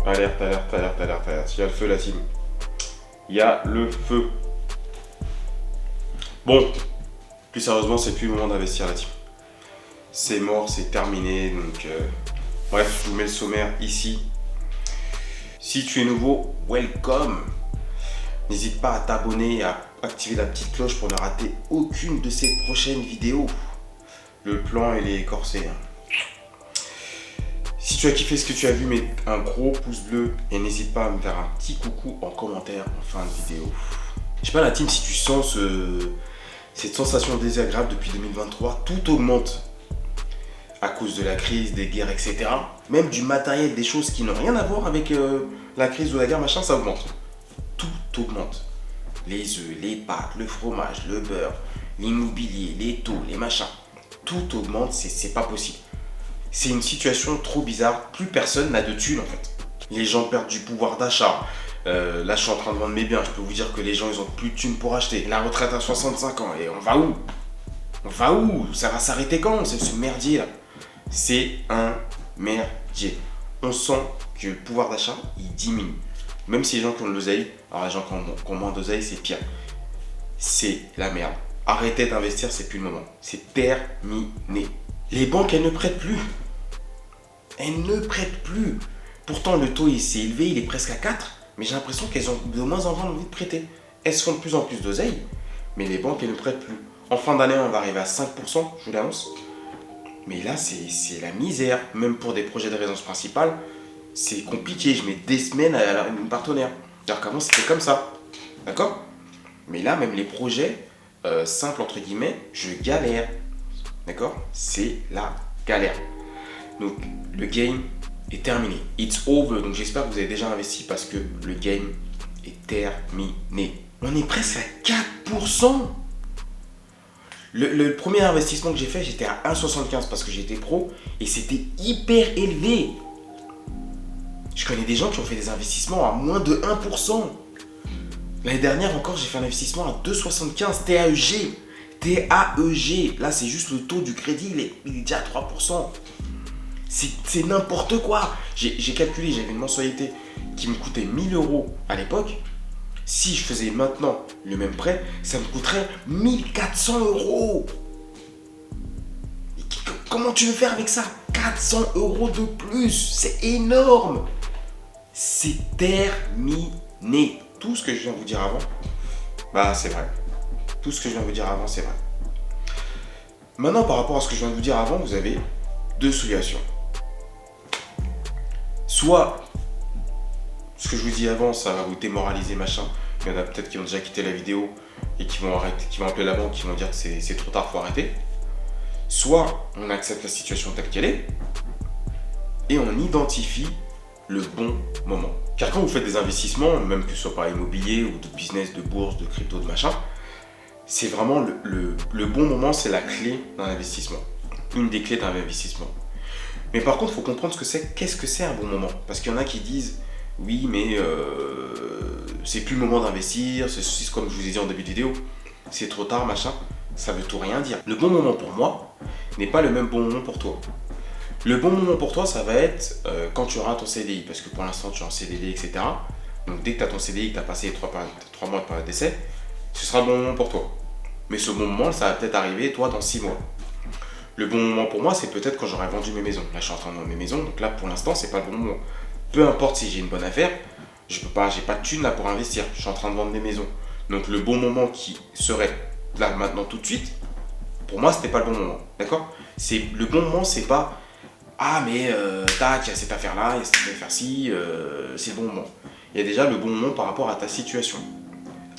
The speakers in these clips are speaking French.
Alerte, alerte, alerte, alerte, alerte. Il y a le feu, la team. Il y a le feu. Bon, plus sérieusement, c'est plus le moment d'investir, la team. C'est mort, c'est terminé. Donc, bref, je vous mets le sommaire ici. Si tu es nouveau, welcome. N'hésite pas à t'abonner et à activer la petite cloche pour ne rater aucune de ces prochaines vidéos. Le plan, il est corsé. Si tu as kiffé ce que tu as vu, mets un gros pouce bleu et n'hésite pas à me faire un petit coucou en commentaire en fin de vidéo. Je sais pas, la team, si tu sens cette sensation désagréable depuis 2023, tout augmente à cause de la crise, des guerres, etc. Même du matériel, des choses qui n'ont rien à voir avec la crise ou la guerre, machin, ça augmente. Tout augmente. Les œufs, les pâtes, le fromage, le beurre, l'immobilier, les taux, les machins. Tout augmente, c'est pas possible. C'est une situation trop bizarre. Plus personne n'a de thunes en fait. Les gens perdent du pouvoir d'achat. Là, je suis en train de vendre mes biens. Je peux vous dire que les gens, ils ont plus de thunes pour acheter. La retraite à 65 ans. Et on va où? On va où? Ça va s'arrêter quand, ce merdier là? C'est un merdier. On sent que le pouvoir d'achat, il diminue. Même si les gens qui ont de l'oseille, alors les gens qui ont moins d'oseille, c'est pire. C'est la merde. Arrêtez d'investir, c'est plus le moment. C'est terminé. Les banques, elles ne prêtent plus. Elles ne prêtent plus. Pourtant, le taux, il s'est élevé, il est presque à 4. Mais j'ai l'impression qu'elles ont de moins en moins envie de prêter. Elles se font de plus en plus d'oseille, mais les banques, elles ne prêtent plus. En fin d'année, on va arriver à 5%, je vous l'annonce. Mais là, c'est la misère. Même pour des projets de résidence principale, c'est compliqué. Je mets des semaines à une partenaire. Alors qu'avant, c'était comme ça. D'accord? Mais là, même les projets simples, entre guillemets, je galère. D'accord? C'est la galère. Donc, le game est terminé. It's over. Donc, j'espère que vous avez déjà investi parce que le game est terminé. On est presque à 4%. Le premier investissement que j'ai fait, j'étais à 1,75 parce que j'étais pro et c'était hyper élevé. Je connais des gens qui ont fait des investissements à moins de 1%. L'année dernière encore, j'ai fait un investissement à 2,75 TAEG. TAEG. Là, c'est juste le taux du crédit, il est déjà à 3%. C'est n'importe quoi. J'ai calculé, j'avais une mensualité qui me coûtait 1000 € à l'époque. Si je faisais maintenant le même prêt, ça me coûterait 1400 €. Comment tu veux faire avec ça? 400 € de plus. C'est énorme. C'est terminé. Tout ce que je viens de vous dire avant, bah c'est vrai. Tout ce que je viens de vous dire avant, c'est vrai. Maintenant, par rapport à ce que je viens de vous dire avant, vous avez deux solutions. Soit, ce que je vous dis avant, ça va vous démoraliser, machin. Il y en a peut-être qui ont déjà quitté la vidéo et qui vont arrêter, qui vont appeler la banque, qui vont dire que c'est trop tard, faut arrêter. Soit, on accepte la situation telle qu'elle est et on identifie le bon moment. Car quand vous faites des investissements, même que ce soit par immobilier ou de business, de bourse, de crypto, de machin, c'est vraiment le bon moment, c'est la clé d'un investissement. Une des clés d'un investissement. Mais par contre, il faut comprendre ce que c'est. Qu'est-ce que c'est un bon moment? Parce qu'il y en a qui disent, oui, mais c'est plus le moment d'investir, c'est comme je vous ai dit en début de vidéo, c'est trop tard, machin. Ça veut tout rien dire. Le bon moment pour moi n'est pas le même bon moment pour toi. Le bon moment pour toi, ça va être quand tu auras ton CDI, parce que pour l'instant, tu es en CDD, etc. Donc dès que tu as ton CDI, que tu as passé les 3 mois de période d'essai, ce sera le bon moment pour toi. Mais ce bon moment, ça va peut-être arriver, toi, dans 6 mois. Le bon moment pour moi, c'est peut-être quand j'aurai vendu mes maisons. Là, je suis en train de vendre mes maisons, donc là, pour l'instant, c'est pas le bon moment. Peu importe si j'ai une bonne affaire, j'ai pas de thune là pour investir. Je suis en train de vendre mes maisons. Donc le bon moment qui serait là, maintenant, tout de suite, pour moi, c'était pas le bon moment. D'accord? Le bon moment, c'est pas ah, mais tac, il y a cette affaire-là, il y a cette affaire-ci, c'est le bon moment. Il y a déjà le bon moment par rapport à ta situation.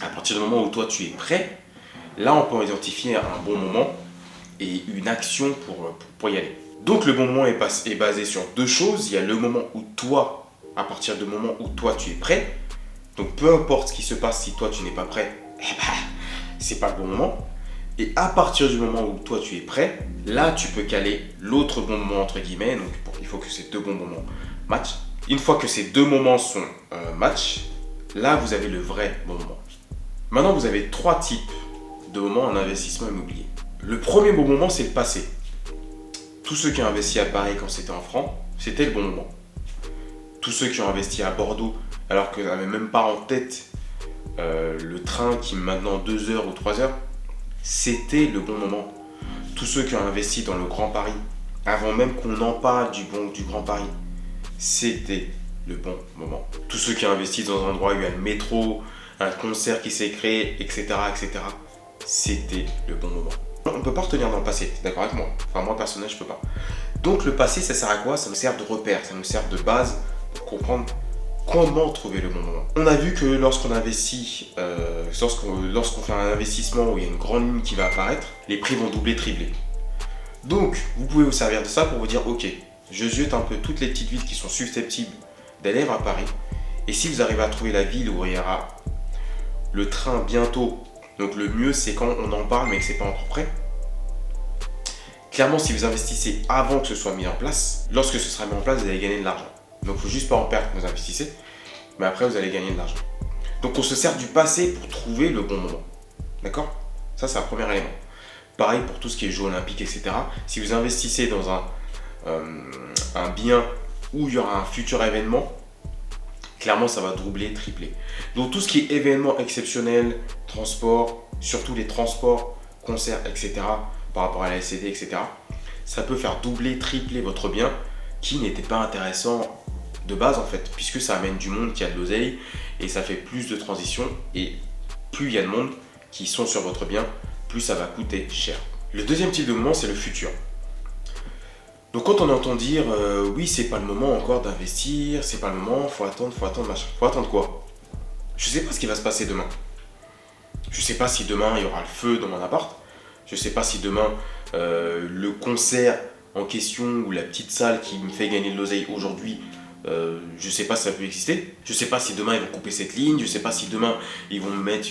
À partir du moment où toi, tu es prêt, là, on peut identifier un bon moment et une action pour y aller. Donc, le bon moment est basé sur deux choses. Il y a le moment où toi, à partir du moment où toi, tu es prêt. Donc, peu importe ce qui se passe, si toi, tu n'es pas prêt, c'est pas le bon moment. Et à partir du moment où toi tu es prêt, là tu peux caler l'autre bon moment entre guillemets. Donc il faut que ces deux bons moments matchent. Une fois que ces deux moments sont match, là vous avez le vrai bon moment. Maintenant vous avez 3 types de moments en investissement immobilier. Le premier bon moment, c'est le passé. Tous ceux qui ont investi à Paris quand c'était en francs, c'était le bon moment. tous ceux qui ont investi à Bordeaux, alors qu'ils n'avaient même pas en tête le train qui maintenant 2 heures ou 3 heures, c'était le bon moment. Tous ceux qui ont investi dans le Grand Paris, avant même qu'on en parle du Grand Paris, c'était le bon moment. Tous ceux qui ont investi dans un endroit où il y a le métro, un concert qui s'est créé, etc., etc., c'était le bon moment. On ne peut pas retenir dans le passé, t'es d'accord avec moi? Enfin, moi, personnellement, je ne peux pas. Donc, le passé, ça sert à quoi? Ça nous sert de repère, ça nous sert de base pour comprendre comment trouver le bon moment. On a vu que lorsqu'on investit, lorsqu'on fait un investissement où il y a une grande ligne qui va apparaître, les prix vont doubler, tripler. Donc, vous pouvez vous servir de ça pour vous dire, ok, je ziote un peu toutes les petites villes qui sont susceptibles d'aller vers Paris. Et si vous arrivez à trouver la ville où il y aura le train bientôt, donc le mieux c'est quand on en parle mais que c'est pas encore prêt. Clairement, si vous investissez avant que ce soit mis en place, lorsque ce sera mis en place, vous allez gagner de l'argent. Donc il ne faut juste pas en perdre quand vous investissez, mais après vous allez gagner de l'argent. Donc on se sert du passé pour trouver le bon moment. D'accord? Ça c'est un premier élément. Pareil pour tout ce qui est jeux olympiques, etc. Si vous investissez dans un bien où il y aura un futur événement, clairement ça va doubler, tripler. Donc tout ce qui est événement exceptionnel, transport, surtout les transports, concerts, etc. par rapport à la LCD, etc. ça peut faire doubler, tripler votre bien qui n'était pas intéressant de base en fait, puisque ça amène du monde qui a de l'oseille et ça fait plus de transition, et plus il y a de monde qui sont sur votre bien, plus ça va coûter cher. Le deuxième type de moment, c'est le futur. Donc quand on entend dire oui, c'est pas le moment encore d'investir, c'est pas le moment, faut attendre, machin. Faut attendre quoi? Je sais pas ce qui va se passer demain. Je sais pas si demain il y aura le feu dans mon appart. Je sais pas si demain le concert en question ou la petite salle qui me fait gagner de l'oseille aujourd'hui, je sais pas si ça peut exister. Je sais pas si demain ils vont couper cette ligne. Je sais pas si demain ils vont me mettre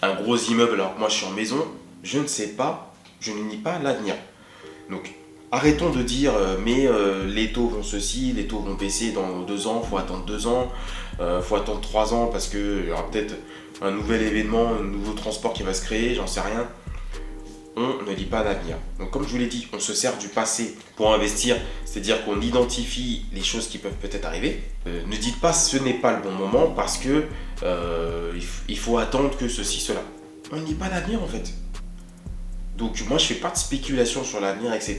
un gros immeuble alors que moi je suis en maison. Je ne sais pas. Je ne nie pas l'avenir. Donc arrêtons de dire les taux vont ceci, les taux vont baisser dans 2 ans, faut attendre 2 ans, faut attendre 3 ans parce qu'il y aura peut-être un nouvel événement, un nouveau transport qui va se créer, j'en sais rien. On ne lit pas l'avenir. Donc comme je vous l'ai dit, on se sert du passé pour investir, c'est-à-dire qu'on identifie les choses qui peuvent peut-être arriver. Ne dites pas ce n'est pas le bon moment parce que il faut attendre que ceci, cela. On ne lit pas l'avenir en fait. Donc moi je fais pas de spéculation sur l'avenir, etc.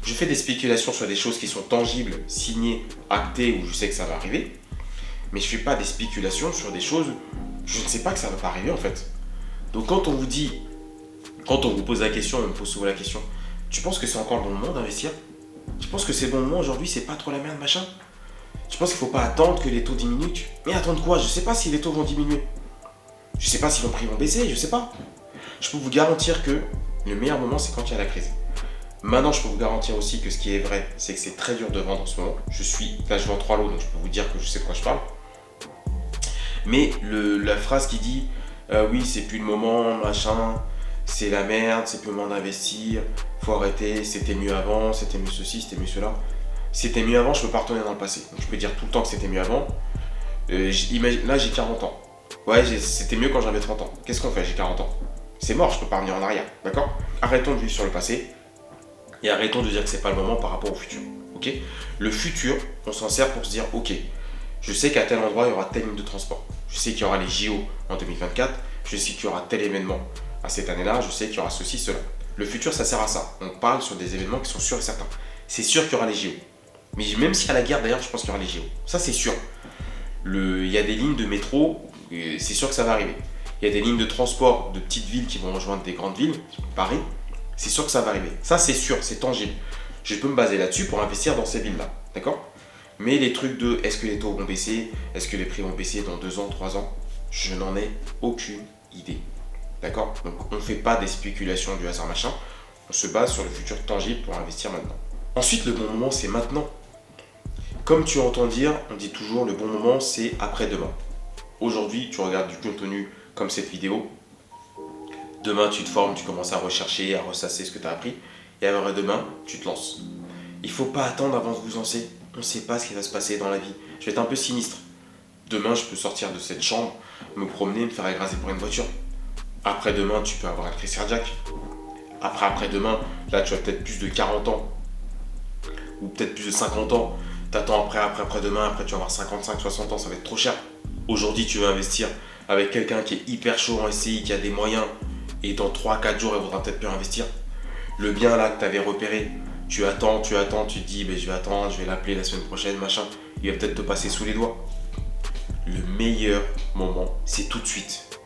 Je fais des spéculations sur des choses qui sont tangibles, signées, actées, où je sais que ça va arriver. Mais je fais pas des spéculations sur des choses, je ne sais pas que ça va pas arriver en fait. Donc quand on vous pose la question, on me pose souvent la question, tu penses que c'est encore le bon moment d'investir? Tu penses que c'est le bon moment aujourd'hui, c'est pas trop la merde machin? Tu penses qu'il faut pas attendre que les taux diminuent? Mais attendre quoi? Je sais pas si les taux vont diminuer. Je sais pas si les prix vont baisser, je sais pas. Je peux vous garantir que le meilleur moment, c'est quand il y a la crise. Maintenant, je peux vous garantir aussi que ce qui est vrai, c'est que c'est très dur de vendre en ce moment. Là, je vends 3 lots, donc je peux vous dire que je sais de quoi je parle. Mais la phrase qui dit oui, c'est plus le moment, machin, c'est la merde, c'est plus le moment d'investir, faut arrêter, c'était mieux avant, c'était mieux ceci, c'était mieux cela. C'était mieux avant, je peux pas retourner dans le passé. Donc je peux dire tout le temps que c'était mieux avant. Là, j'ai 40 ans. Ouais, c'était mieux quand j'avais 30 ans. Qu'est-ce qu'on fait? J'ai 40 ans. C'est mort, je peux pas revenir en arrière, d'accord? Arrêtons de vivre sur le passé et arrêtons de dire que c'est pas le moment par rapport au futur, ok? Le futur, on s'en sert pour se dire, ok, je sais qu'à tel endroit, il y aura telle ligne de transport. Je sais qu'il y aura les JO en 2024, je sais qu'il y aura tel événement à cette année-là, je sais qu'il y aura ceci, cela. Le futur, ça sert à ça. On parle sur des événements qui sont sûrs et certains. C'est sûr qu'il y aura les JO. Mais même s'il y a la guerre, d'ailleurs, je pense qu'il y aura les JO. Ça, c'est sûr. Il y a des lignes de métro, c'est sûr que ça va arriver. Il y a des lignes de transport de petites villes qui vont rejoindre des grandes villes, Paris, c'est sûr que ça va arriver. Ça, c'est sûr, c'est tangible. Je peux me baser là-dessus pour investir dans ces villes-là, d'accord? Mais les trucs de est-ce que les taux vont baisser, est-ce que les prix vont baisser dans 2 ans, 3 ans, je n'en ai aucune idée, d'accord? Donc, on ne fait pas des spéculations du hasard machin, on se base sur le futur tangible pour investir maintenant. Ensuite, le bon moment, c'est maintenant. Comme tu entends dire, on dit toujours le bon moment, c'est après-demain. Aujourd'hui, tu regardes du contenu comme cette vidéo. Demain, tu te formes, tu commences à rechercher, à ressasser ce que tu as appris. Et après demain, tu te lances. Il ne faut pas attendre avant de vous lancer. On ne sait pas ce qui va se passer dans la vie. Je vais être un peu sinistre. Demain, je peux sortir de cette chambre, me promener, me faire écraser par une voiture. Après-demain, tu peux avoir une crise cardiaque. Après-demain, là, tu as peut-être plus de 40 ans. Ou peut-être plus de 50 ans. T'attends après demain, après tu vas avoir 55, 60 ans, ça va être trop cher. Aujourd'hui, tu veux investir avec quelqu'un qui est hyper chaud en SCI, qui a des moyens, et dans 3-4 jours, il voudra peut-être plus investir. Le bien là que tu avais repéré, tu attends, tu te dis je vais attendre, je vais l'appeler la semaine prochaine, machin. Il va peut-être te passer sous les doigts. Le meilleur moment, c'est tout de suite.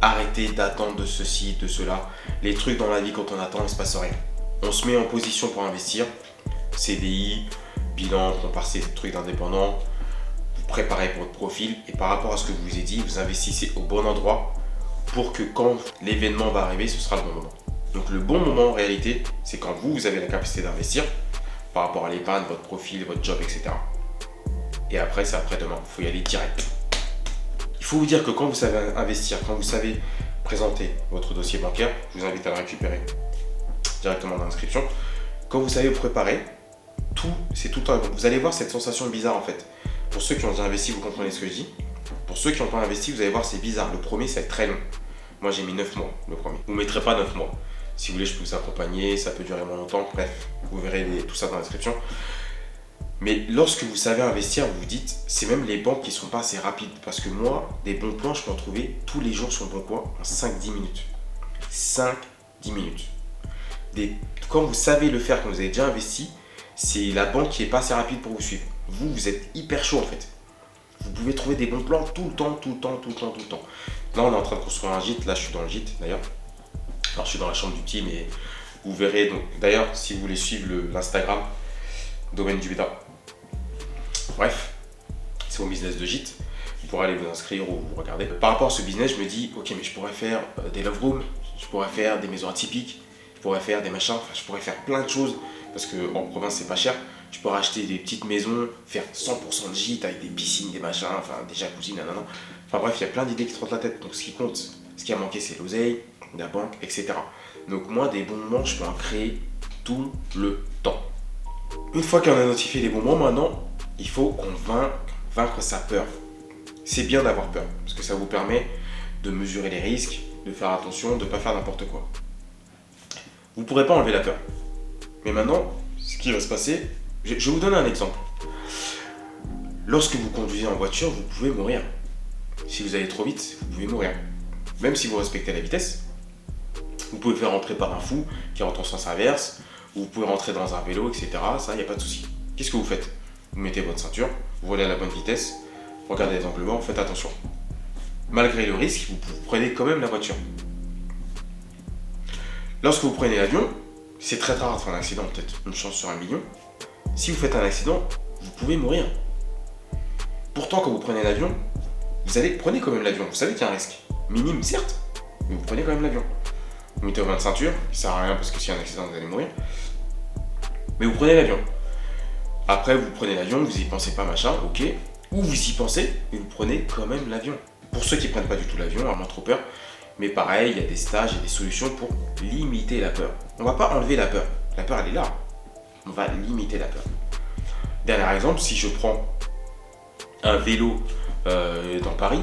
Arrêtez d'attendre de ceci, de cela. Les trucs dans la vie, quand on attend, il ne se passe rien. On se met en position pour investir. CDI, bilan, comparser des trucs d'indépendants. Vous préparez pour votre profil. Et par rapport à ce que je vous ai dit, vous investissez au bon endroit pour que quand l'événement va arriver, ce sera le bon moment. Donc le bon moment en réalité, c'est quand vous avez la capacité d'investir par rapport à l'épargne, votre profil, votre job, etc. Et après, c'est après-demain. Il faut y aller direct. Il faut vous dire que quand vous savez investir, quand vous savez présenter votre dossier bancaire, je vous invite à le récupérer directement dans l'inscription. Quand vous savez vous préparer, c'est tout le temps. Vous allez voir cette sensation bizarre en fait. Pour ceux qui ont déjà investi, vous comprenez ce que je dis. Pour ceux qui n'ont pas investi, vous allez voir, c'est bizarre. Le premier, ça va être très long. Moi, j'ai mis 9 mois, le premier. Vous ne mettrez pas 9 mois. Si vous voulez, je peux vous accompagner, ça peut durer moins longtemps. Bref, vous verrez tout ça dans la description. Mais lorsque vous savez investir, vous vous dites, c'est même les banques qui ne sont pas assez rapides. Parce que moi, des bons plans, je peux en trouver tous les jours sur le bon coin en 5-10 minutes. 5-10 minutes. Quand vous savez le faire, quand vous avez déjà investi, c'est la banque qui n'est pas assez rapide pour vous suivre. Vous êtes hyper chaud en fait. Vous pouvez trouver des bons plans tout le temps. Là, on est en train de construire un gîte. Là, je suis dans le gîte d'ailleurs. Alors, je suis dans la chambre du petit, mais vous verrez. D'ailleurs, si vous voulez suivre l'Instagram, Domaine du Bêta. Bref, c'est mon business de gîte. Vous pourrez aller vous inscrire ou vous regarder. Par rapport à ce business, je me dis, ok, mais je pourrais faire des love rooms, je pourrais faire des maisons atypiques, je pourrais faire des machins, je pourrais faire plein de choses parce qu'en province, c'est pas cher. Je pourrais acheter des petites maisons, faire 100% de gîte avec des piscines, des machins, enfin des jacuzzi, nanana. Enfin bref, il y a plein d'idées qui te trottent la tête. Donc ce qui compte, ce qui a manqué, c'est l'oseille, la banque, etc. Donc moi, des bons moments, je peux en créer tout le temps. Une fois qu'on a notifié les bons moments, maintenant, il faut qu'on vaincre sa peur. C'est bien d'avoir peur, parce que ça vous permet de mesurer les risques, de faire attention, de ne pas faire n'importe quoi. Vous ne pourrez pas enlever la peur. Mais maintenant, ce qui va se passer, je vais vous donner un exemple. Lorsque vous conduisez en voiture, vous pouvez mourir. Si vous allez trop vite, vous pouvez mourir. Même si vous respectez la vitesse, vous pouvez faire rentrer par un fou qui rentre en sens inverse, ou vous pouvez rentrer dans un vélo, etc. Ça, il n'y a pas de souci. Qu'est-ce que vous faites? Vous mettez votre ceinture, vous roulez à la bonne vitesse, regardez les angles morts, faites attention. Malgré le risque, vous prenez quand même la voiture. Lorsque vous prenez l'avion, c'est très rare de faire un accident, peut-être une chance sur 1 million. Si vous faites un accident, vous pouvez mourir. Pourtant, quand vous prenez l'avion, prenez quand même l'avion. Vous savez qu'il y a un risque. Minime, certes, mais vous prenez quand même l'avion. Vous mettez votre ceinture, qui sert à rien parce que s'il y a un accident, vous allez mourir. Mais vous prenez l'avion. Après, vous prenez l'avion, vous y pensez pas, machin, ok. Ou vous y pensez, mais vous prenez quand même l'avion. Pour ceux qui prennent pas du tout l'avion, vraiment trop peur. Mais pareil, il y a des stages et des solutions pour limiter la peur. On va pas enlever la peur. La peur, elle est là. On va limiter la peur. Dernier exemple, si je prends un vélo dans Paris,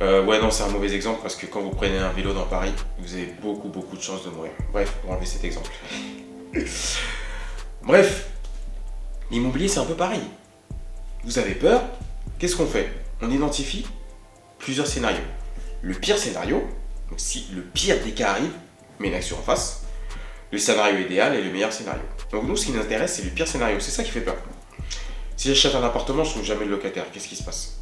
ouais non c'est un mauvais exemple parce que quand vous prenez un vélo dans Paris, vous avez beaucoup de chances de mourir. Bref, on va enlever cet exemple. Bref, l'immobilier c'est un peu pareil. Vous avez peur, qu'est-ce qu'on fait? On identifie plusieurs scénarios. Le pire scénario, donc si le pire des cas arrive, mais une action en face, le scénario idéal et le meilleur scénario. Donc nous ce qui nous intéresse c'est le pire scénario, c'est ça qui fait peur. Si j'achète un appartement, je ne trouve jamais le locataire, qu'est-ce qui se passe?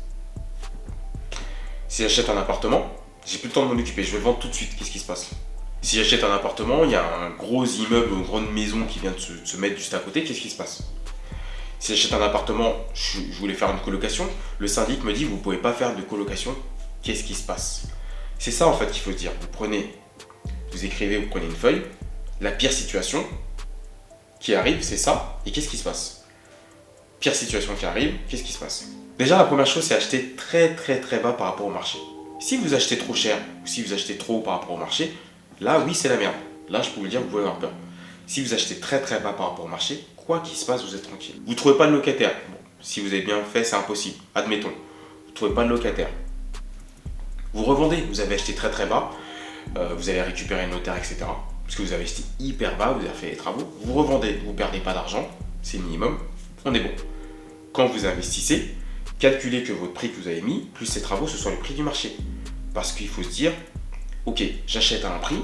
Si j'achète un appartement, j'ai plus le temps de m'en occuper, je vais le vendre tout de suite, qu'est-ce qui se passe? Si j'achète un appartement, il y a un gros immeuble ou une grande maison qui vient de se mettre juste à côté, qu'est-ce qui se passe? Si j'achète un appartement, je voulais faire une colocation, le syndic me dit vous ne pouvez pas faire de colocation, qu'est-ce qui se passe? C'est ça en fait qu'il faut se dire, vous écrivez, vous prenez une feuille, la pire situation qui arrive, c'est ça, et qu'est-ce qui se passe? Pire situation qui arrive, qu'est-ce qui se passe? Déjà, la première chose, c'est acheter très bas par rapport au marché. Si vous achetez trop cher ou si vous achetez trop haut par rapport au marché, là, oui, c'est la merde. Là, je peux vous dire, vous pouvez avoir peur. Si vous achetez très bas par rapport au marché, quoi qu'il se passe, vous êtes tranquille. Vous ne trouvez pas de locataire. Bon, si vous avez bien fait, c'est impossible. Admettons. Vous ne trouvez pas de locataire. Vous revendez. Vous avez acheté très bas. Vous allez récupérer un notaire, etc. Parce que vous avez acheté hyper bas, vous avez fait les travaux. Vous revendez. Vous ne perdez pas d'argent. C'est le minimum. On est bon. quand vous investissez, calculez que votre prix que vous avez mis, plus ces travaux, ce soit le prix du marché. Parce qu'il faut se dire, ok, j'achète à un prix,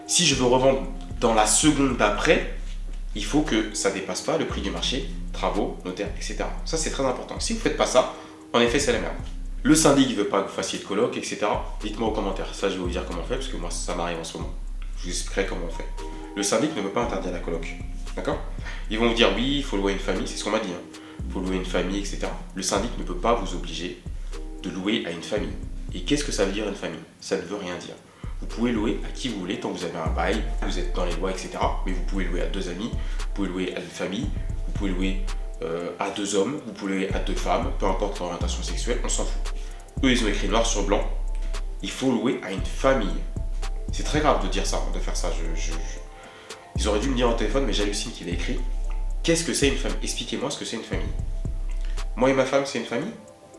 si je veux revendre dans la seconde d'après, il faut que ça ne dépasse pas le prix du marché, travaux, notaire, etc. Ça, c'est très important. Si vous ne faites pas ça, en effet, c'est la merde. Le syndic ne veut pas que vous fassiez de coloc, etc. Dites-moi en commentaire. Ça, je vais vous dire comment on fait, parce que moi, ça m'arrive en ce moment. Je vous expliquerai comment on fait. Le syndic ne veut pas interdire la coloc. D'accord? Ils vont vous dire, oui, il faut louer une famille. C'est ce qu'on m'a dit. Il faut louer une famille, etc. Le syndic ne peut pas vous obliger de louer à une famille. Et qu'est-ce que ça veut dire une famille? Ça ne veut rien dire. Vous pouvez louer à qui vous voulez, tant que vous avez un bail, vous êtes dans les lois, etc. Mais vous pouvez louer à 2 amis, vous pouvez louer à une famille, vous pouvez louer à 2 hommes, vous pouvez louer à 2 femmes, peu importe l'orientation sexuelle, on s'en fout. Eux, ils ont écrit noir sur blanc, il faut louer à une famille. C'est très grave de dire ça, de faire ça. Ils auraient dû me dire au téléphone, mais j'hallucine qu'il ait écrit. Qu'est-ce que c'est une famille? Expliquez-moi ce que c'est une famille. Moi et ma femme, c'est une famille?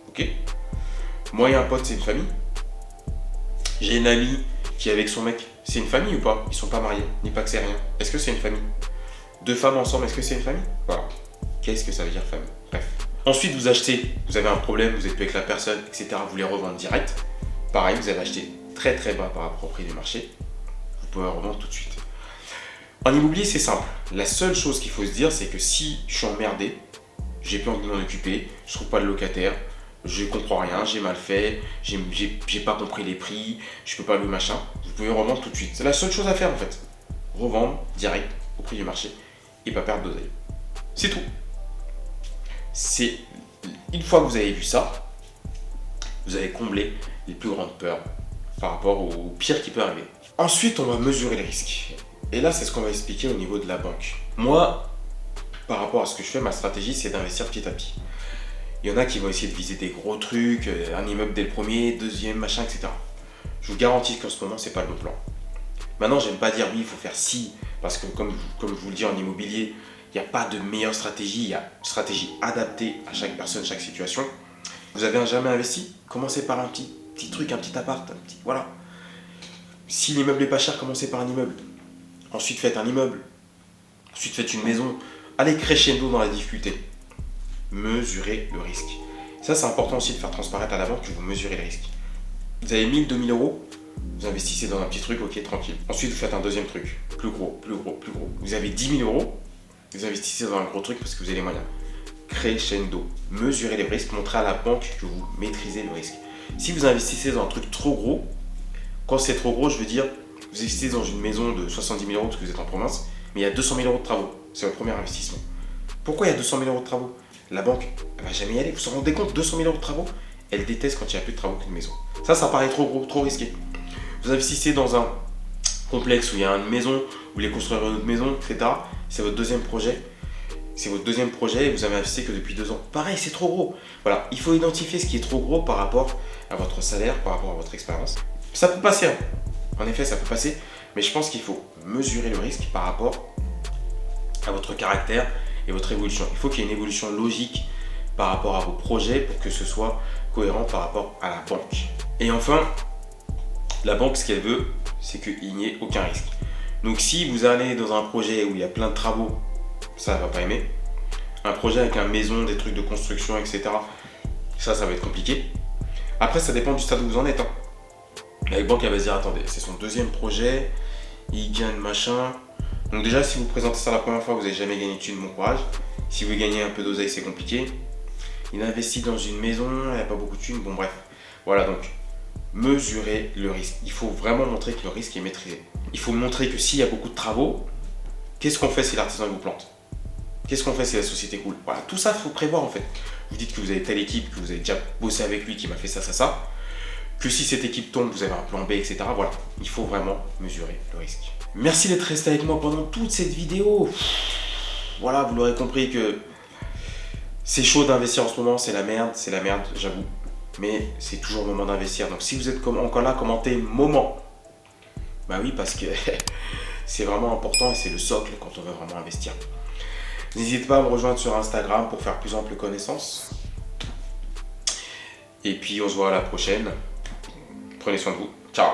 Ok. Moi et un pote, c'est une famille? J'ai une amie qui est avec son mec, c'est une famille ou pas? Ils sont pas mariés, ni pas que c'est rien. Est-ce que c'est une famille? 2 femmes ensemble, est-ce que c'est une famille? Voilà. Qu'est-ce que ça veut dire famille? Bref. Ensuite, vous achetez, vous avez un problème, vous êtes plus avec la personne, etc. Vous les revendre direct. Pareil, vous avez acheté très très bas par rapport au prix du marché. Vous pouvez revendre tout de suite. En immobilier, c'est simple. La seule chose qu'il faut se dire, c'est que si je suis emmerdé, j'ai plus envie de m'en occuper, je trouve pas de locataire, je comprends rien, j'ai mal fait, j'ai pas compris les prix, je peux pas louer machin, vous pouvez revendre tout de suite. C'est la seule chose à faire en fait. Revendre direct au prix du marché et pas perdre d'oseille. C'est tout. C'est une fois que vous avez vu ça, vous avez comblé les plus grandes peurs par rapport au pire qui peut arriver. Ensuite, on va mesurer les risques. Et là, c'est ce qu'on va expliquer au niveau de la banque. Moi, par rapport à ce que je fais, ma stratégie, c'est d'investir petit à petit. Il y en a qui vont essayer de viser des gros trucs, un immeuble dès le premier, deuxième, machin, etc. Je vous garantis qu'en ce moment, c'est pas le bon plan. Maintenant, j'aime pas dire oui, il faut faire ci, parce que comme je vous le dis en immobilier, il n'y a pas de meilleure stratégie, il y a une stratégie adaptée à chaque personne, chaque situation. Vous avez jamais investi? Commencez par un petit truc, un petit appart, voilà. Si l'immeuble est pas cher, commencez par un immeuble. Ensuite, faites un immeuble. Ensuite, faites une maison. Allez crescendo dans la difficulté. Mesurez le risque. Ça, c'est important aussi de faire transparaître à la banque que vous mesurez le risque. Vous avez 1000, 2000 euros, vous investissez dans un petit truc, ok, tranquille. Ensuite, vous faites un deuxième truc, plus gros, plus gros, plus gros. Vous avez 10 000 euros, vous investissez dans un gros truc parce que vous avez les moyens. Crescendo. Mesurez les risques, montrez à la banque que vous maîtrisez le risque. Si vous investissez dans un truc trop gros, quand c'est trop gros, je veux dire, vous investissez dans une maison de 70 000 euros parce que vous êtes en province, mais il y a 200 000 euros de travaux. C'est votre premier investissement. Pourquoi il y a 200 000 euros de travaux? La banque, elle va jamais y aller. Vous vous rendez compte, 200 000 euros de travaux, elle déteste quand il n'y a plus de travaux qu'une maison. Ça paraît trop gros, trop risqué. Vous investissez dans un complexe où il y a une maison, vous voulez construire une autre maison, etc. C'est votre deuxième projet. C'est votre deuxième projet et vous avez investi que depuis 2 ans. Pareil, c'est trop gros. Voilà, il faut identifier ce qui est trop gros par rapport à votre salaire, par rapport à votre expérience. Ça peut passer, hein. En effet, ça peut passer, mais je pense qu'il faut mesurer le risque par rapport à votre caractère et votre évolution. Il faut qu'il y ait une évolution logique par rapport à vos projets pour que ce soit cohérent par rapport à la banque. Et enfin, la banque, ce qu'elle veut, c'est qu'il n'y ait aucun risque. Donc si vous allez dans un projet où il y a plein de travaux, ça ne va pas aimer. Un projet avec une maison, des trucs de construction, etc. Ça va être compliqué. Après, ça dépend du stade où vous en êtes, hein. La banque, elle va se dire, attendez, c'est son deuxième projet, il gagne machin. Donc déjà, si vous présentez ça la première fois, vous n'avez jamais gagné de thunes, bon courage. Si vous gagnez un peu d'oseille, c'est compliqué. Il investit dans une maison, il n'y a pas beaucoup de thunes, bon bref. Voilà, donc, mesurer le risque. Il faut vraiment montrer que le risque est maîtrisé. Il faut montrer que s'il y a beaucoup de travaux, qu'est-ce qu'on fait si l'artisan vous plante? Qu'est-ce qu'on fait si la société coule? Voilà, tout ça, il faut prévoir en fait. Vous dites que vous avez telle équipe, que vous avez déjà bossé avec lui, qui m'a fait ça, ça, ça. Que si cette équipe tombe, vous avez un plan B, etc. Voilà, il faut vraiment mesurer le risque. Merci d'être resté avec moi pendant toute cette vidéo. Voilà, vous l'aurez compris que c'est chaud d'investir en ce moment, c'est la merde, j'avoue. Mais c'est toujours le moment d'investir. Donc si vous êtes encore là, commentez moment. Bah oui, parce que c'est vraiment important et c'est le socle quand on veut vraiment investir. N'hésitez pas à me rejoindre sur Instagram pour faire plus ample connaissance. Et puis on se voit à la prochaine. Prenez soin de vous. Ciao.